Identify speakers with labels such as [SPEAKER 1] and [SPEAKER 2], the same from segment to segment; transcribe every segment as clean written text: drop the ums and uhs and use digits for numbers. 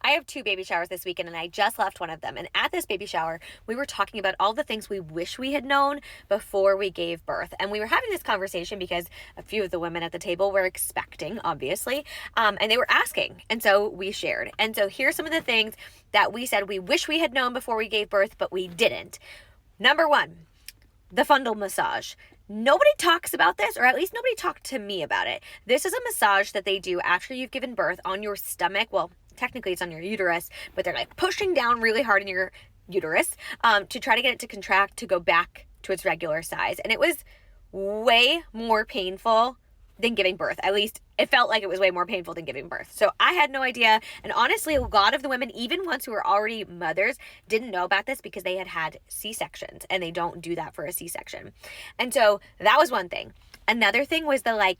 [SPEAKER 1] I have two baby showers this weekend and I just left one of them. And at this baby shower, we were talking about all the things we wish we had known before we gave birth. And we were having this conversation because a few of the women at the table were expecting, obviously, and they were asking. And so we shared. And so here's some of the things that we said we wish we had known before we gave birth, but we didn't. Number one, the fundal massage. Nobody talks about this, or at least nobody talked to me about it. This is a massage that they do after you've given birth on your stomach. Well, technically it's on your uterus, but they're like pushing down really hard in your uterus to try to get it to contract to go back to its regular size. And it was way more painful than giving birth. At least it felt like it was way more painful than giving birth. So I had no idea. And honestly, a lot of the women, even ones who were already mothers, didn't know about this because they had had C-sections and they don't do that for a C-section. And so that was one thing. Another thing was the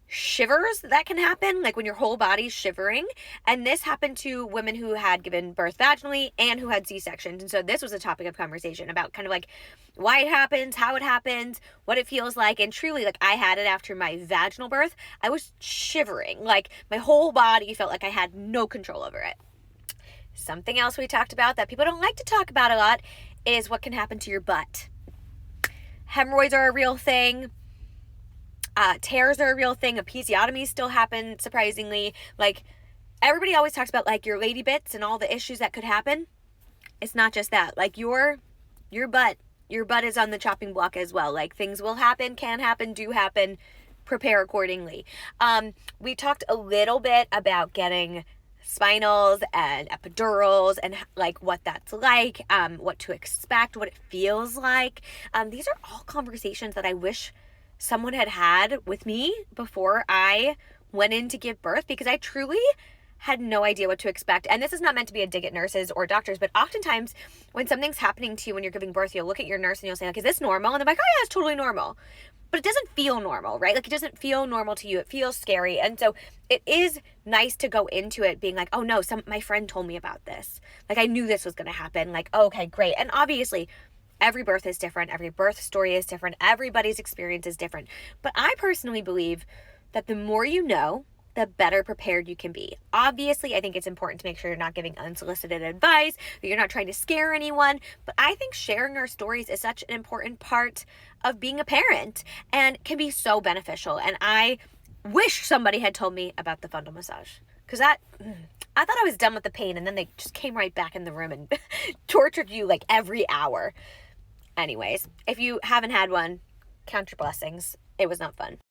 [SPEAKER 1] shivers that can happen, like when your whole body's shivering. And this happened to women who had given birth vaginally and who had C-sections. And so this was a topic of conversation about kind of like why it happens, how it happens, what it feels like. And truly, like I had it after my vaginal birth. I was shivering. Like my whole body felt like I had no control over it. Something else we talked about that people don't like to talk about a lot is what can happen to your butt. Hemorrhoids are a real thing. Tears are a real thing. Episiotomies still happen, surprisingly. Like, everybody always talks about, like, your lady bits and all the issues that could happen. It's not just that. Like, your butt is on the chopping block as well. Like, things will happen, can happen, do happen. Prepare accordingly. We talked a little bit about getting spinals and epidurals and like what that's like, what to expect, what it feels like. These are all conversations that I wish someone had with me before I went in to give birth, because I truly had no idea what to expect. And this is not meant to be a dig at nurses or doctors, but oftentimes when something's happening to you when you're giving birth, you'll look at your nurse and you'll say, like, is this normal? And they're like, oh yeah, it's totally normal. But it doesn't feel normal, right? Like it doesn't feel normal to you. It feels scary. And so it is nice to go into it being like, oh no, my friend told me about this. Like I knew this was going to happen. Like, okay, great. And obviously every birth is different. Every birth story is different. Everybody's experience is different. But I personally believe that the more you know, the better prepared you can be. Obviously, I think it's important to make sure you're not giving unsolicited advice, that you're not trying to scare anyone. But I think sharing our stories is such an important part of being a parent and can be so beneficial. And I wish somebody had told me about the fundal massage, because I thought I was done with the pain, and then they just came right back in the room and tortured you like every hour. Anyways, if you haven't had one, count your blessings. It was not fun.